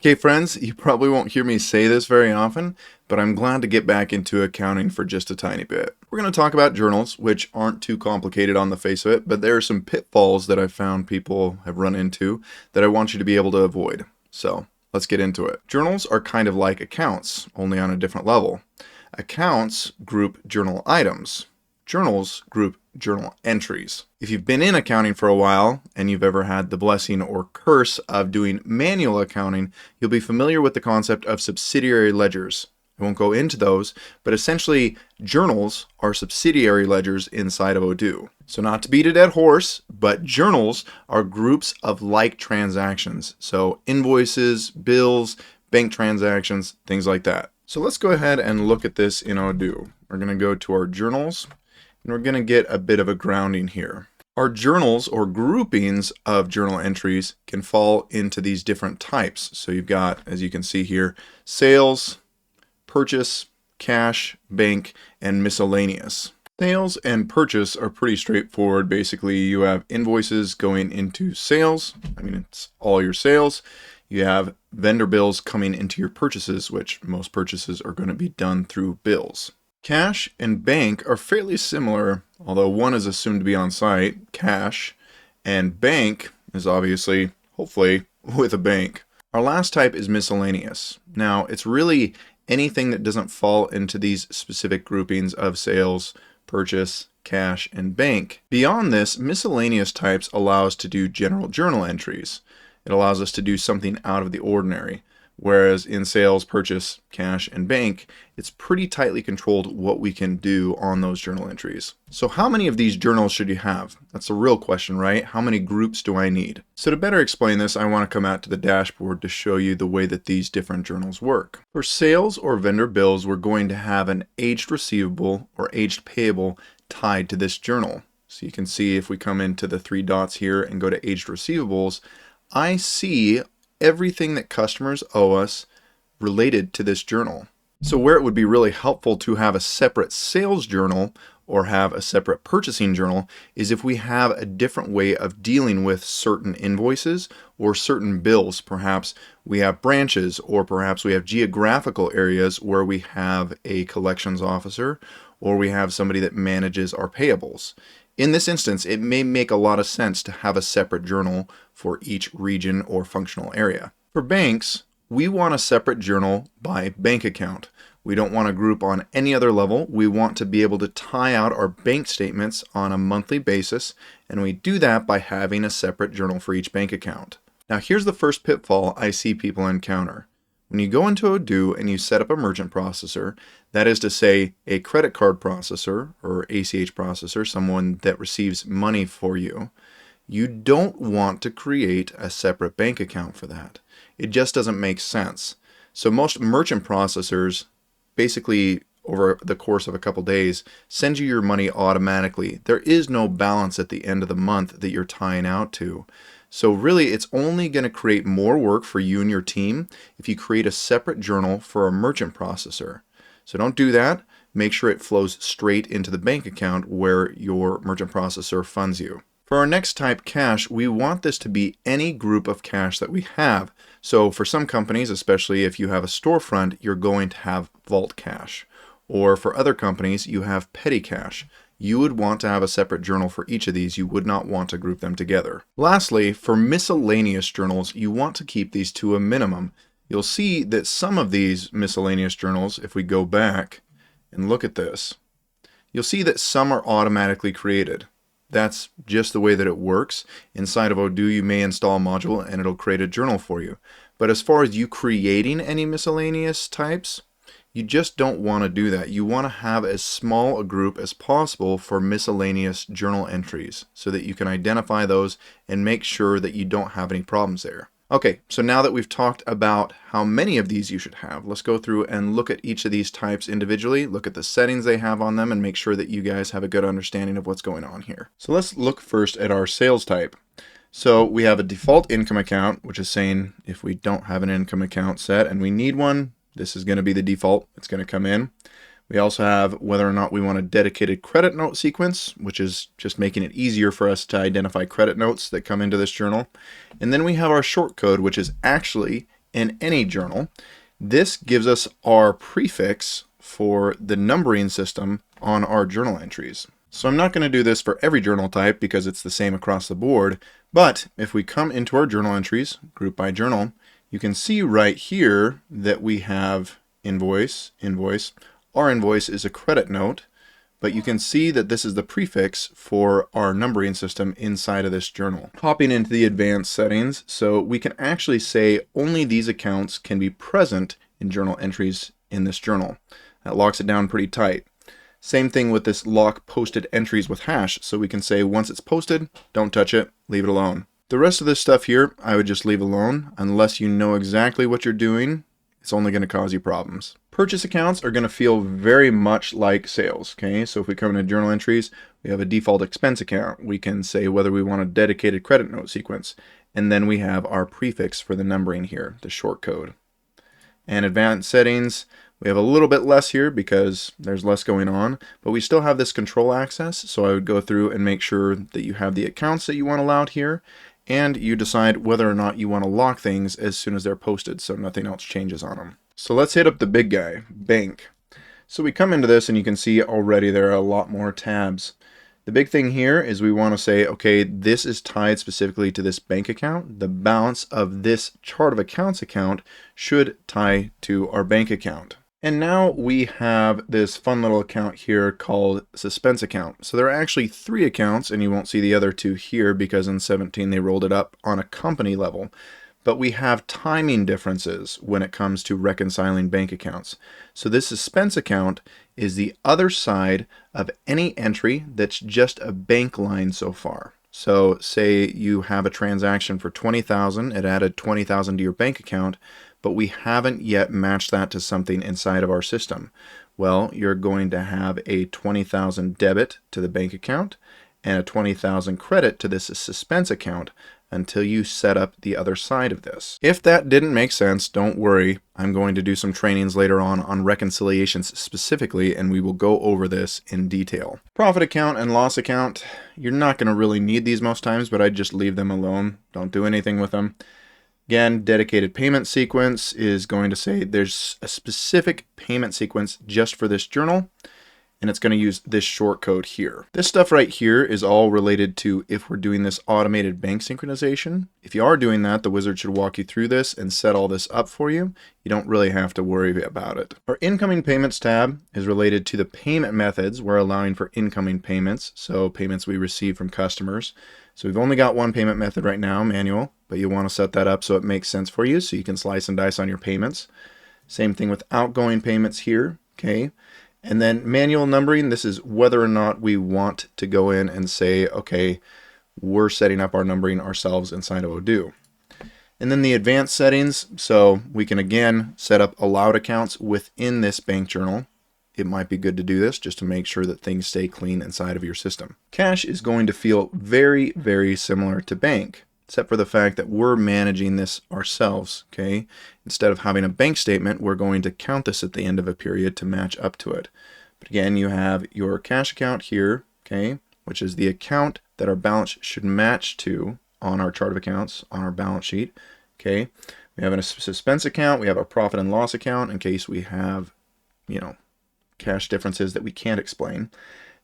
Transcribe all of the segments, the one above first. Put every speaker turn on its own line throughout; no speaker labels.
Okay, friends, you probably won't hear me say this very often, but I'm glad to get back into accounting for just a tiny bit. We're going to talk about journals, which aren't too complicated on the face of it, but there are some pitfalls that I've found people have run into that I want you to be able to avoid. So let's get into it. Journals are kind of like accounts, only on a different level. Accounts group journal items. Journals group journal entries. If you've been in accounting for a while and you've ever had the blessing or curse of doing manual accounting, you'll be familiar with the concept of subsidiary ledgers. I won't go into those, but essentially journals are subsidiary ledgers inside of ODOO. So not to beat a dead horse, but journals are groups of like transactions. So invoices, bills, bank transactions, things like that. So let's go ahead and look at this in ODOO. We're going to go to our journals. And we're going to get a bit of a grounding here. Our journals or groupings of journal entries can fall into these different types. So you've got, as you can see here, sales, purchase, cash, bank, and miscellaneous. Sales and purchase are pretty straightforward. Basically, you have invoices going into sales. It's all your sales. You have vendor bills coming into your purchases, which most purchases are going to be done through bills. Cash and bank are fairly similar, although one is assumed to be on site, cash, and bank is obviously, hopefully, with a bank. Our last type is miscellaneous. Now, it's really anything that doesn't fall into these specific groupings of sales, purchase, cash, and bank. Beyond this, miscellaneous types allow us to do general journal entries. It allows us to do something out of the ordinary. Whereas in sales, purchase, cash, and bank, it's pretty tightly controlled what we can do on those journal entries. So how many of these journals should you have? That's a real question, right? How many groups do I need? So to better explain this, I want to come out to the dashboard to show you the way that these different journals work. For sales or vendor bills, we're going to have an aged receivable or aged payable tied to this journal. So you can see if we come into the three dots here and go to aged receivables, I see everything that customers owe us related to this journal. So where it would be really helpful to have a separate sales journal or have a separate purchasing journal is if we have a different way of dealing with certain invoices or certain bills. Perhaps we have branches, or perhaps we have geographical areas where we have a collections officer or we have somebody that manages our payables. In this instance, it may make a lot of sense to have a separate journal for each region or functional area. For banks, we want a separate journal by bank account. We don't want to group on any other level. We want to be able to tie out our bank statements on a monthly basis, and we do that by having a separate journal for each bank account. Now here's the first pitfall I see people encounter. When you go into ODOO and you set up a merchant processor, that is to say a credit card processor or ACH processor, someone that receives money for you, you don't want to create a separate bank account for that. It just doesn't make sense. So most merchant processors basically over the course of a couple days send you your money automatically. There is no balance at the end of the month that you're tying out to. So really, it's only going to create more work for you and your team if you create a separate journal for a merchant processor. So don't do that. Make sure it flows straight into the bank account where your merchant processor funds you. For our next type, cash, we want this to be any group of cash that we have. So for some companies, especially if you have a storefront, you're going to have vault cash. Or for other companies, you have petty cash. You would want to have a separate journal for each of these. You would not want to group them together. Lastly, for miscellaneous journals, you want to keep these to a minimum. You'll see that some of these miscellaneous journals, if we go back and look at this, you'll see that some are automatically created. That's just the way that it works. Inside of ODOO, you may install a module and it'll create a journal for you. But as far as you creating any miscellaneous types, you just don't want to do that. You want to have as small a group as possible for miscellaneous journal entries so that you can identify those and make sure that you don't have any problems there. Okay, so now that we've talked about how many of these you should have, let's go through and look at each of these types individually, look at the settings they have on them, and make sure that you guys have a good understanding of what's going on here. So let's look first at our sales type. So we have a default income account, which is saying if we don't have an income account set and we need one, this is going to be the default. It's going to come in. We also have whether or not we want a dedicated credit note sequence, which is just making it easier for us to identify credit notes that come into this journal. And then we have our short code, which is actually in any journal, this gives us our prefix for the numbering system on our journal entries. So I'm not going to do this for every journal type because it's the same across the board, but if we come into our journal entries, group by journal, you can see right here that we have invoice. Our invoice is a credit note, but you can see that this is the prefix for our numbering system inside of this journal. Hopping into the advanced settings, so we can actually say only these accounts can be present in journal entries in this journal. That locks it down pretty tight. Same thing with this lock posted entries with hash, so we can say once it's posted, don't touch it, leave it alone. The rest of this stuff here, I would just leave alone unless you know exactly what you're doing. It's only going to cause you problems. Purchase accounts are going to feel very much like sales, okay? So if we come into journal entries, we have a default expense account. We can say whether we want a dedicated credit note sequence, and then we have our prefix for the numbering here, the short code. And advanced settings, we have a little bit less here because there's less going on, but we still have this control access, so I would go through and make sure that you have the accounts that you want allowed here, and you decide whether or not you want to lock things as soon as they're posted so nothing else changes on them. So let's hit up the big guy, bank. So we come into this and you can see already there are a lot more tabs. The big thing here is we want to say, okay, this is tied specifically to this bank account. The balance of this chart of accounts account should tie to our bank account. And now we have this fun little account here called suspense account. So there are actually 3 accounts, and you won't see the other 2 here because in 17 they rolled it up on a company level. But we have timing differences when it comes to reconciling bank accounts. So this suspense account is the other side of any entry that's just a bank line so far. So say you have a transaction for $20,000, it added $20,000 to your bank account, but we haven't yet matched that to something inside of our system. Well, you're going to have a $20,000 debit to the bank account and a $20,000 credit to this suspense account until you set up the other side of this. If that didn't make sense, don't worry. I'm going to do some trainings later on reconciliations specifically, and we will go over this in detail. Profit account and loss account, you're not going to really need these most times, but I'd just leave them alone. Don't do anything with them. Again, dedicated payment sequence is going to say there's a specific payment sequence just for this journal, and it's going to use this short code here. This stuff right here is all related to if we're doing this automated bank synchronization. If you are doing that, the wizard should walk you through this and set all this up for you. You don't really have to worry about it. Our incoming payments tab is related to the payment methods we're allowing for incoming payments, so payments we receive from customers. So we've only got one payment method right now, manual, but you want to set that up so it makes sense for you so you can slice and dice on your payments. Same thing with outgoing payments here, okay? And then manual numbering, this is whether or not we want to go in and say, okay, we're setting up our numbering ourselves inside of ODOO. And then the advanced settings, so we can again set up allowed accounts within this bank journal. It might be good to do this just to make sure that things stay clean inside of your system. Cash is going to feel very, very similar to bank, except for the fact that we're managing this ourselves, okay? Instead of having a bank statement, we're going to count this at the end of a period to match up to it. But again, you have your cash account here, okay, which is the account that our balance should match to on our chart of accounts, on our balance sheet, okay? We have a suspense account, we have a profit and loss account in case we have, cash differences that we can't explain.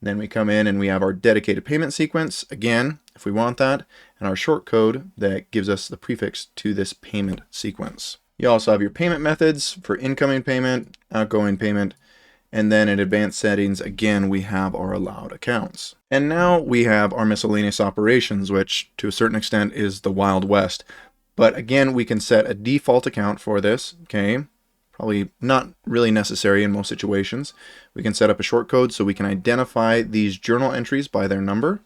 Then we come in and we have our dedicated payment sequence, again, if we want that, and our short code that gives us the prefix to this payment sequence. You also have your payment methods for incoming payment, outgoing payment, and then in advanced settings, again, we have our allowed accounts. And now we have our miscellaneous operations, which to a certain extent is the Wild West. But again, we can set a default account for this, okay? Probably not really necessary in most situations. We can set up a short code so we can identify these journal entries by their number.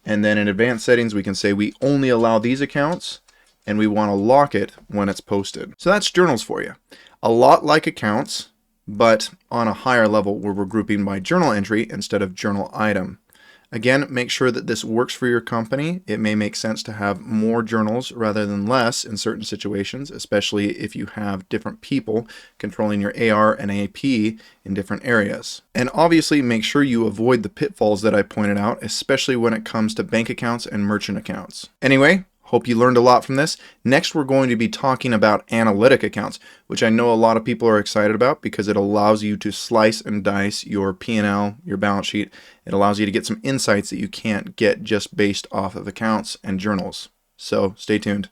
And then in advanced settings, we can say we only allow these accounts and we want to lock it when it's posted. So that's journals for you. A lot like accounts, but on a higher level where we're grouping by journal entry instead of journal item. Again, make sure that this works for your company. It may make sense to have more journals rather than less in certain situations, especially if you have different people controlling your AR and AP in different areas. And obviously make sure you avoid the pitfalls that I pointed out, especially when it comes to bank accounts and merchant accounts. Anyway, Hope you learned a lot from this. Next, we're going to be talking about analytic accounts, which I know a lot of people are excited about because it allows you to slice and dice your P&L, your balance sheet. It allows you to get some insights that you can't get just based off of accounts and journals. So stay tuned.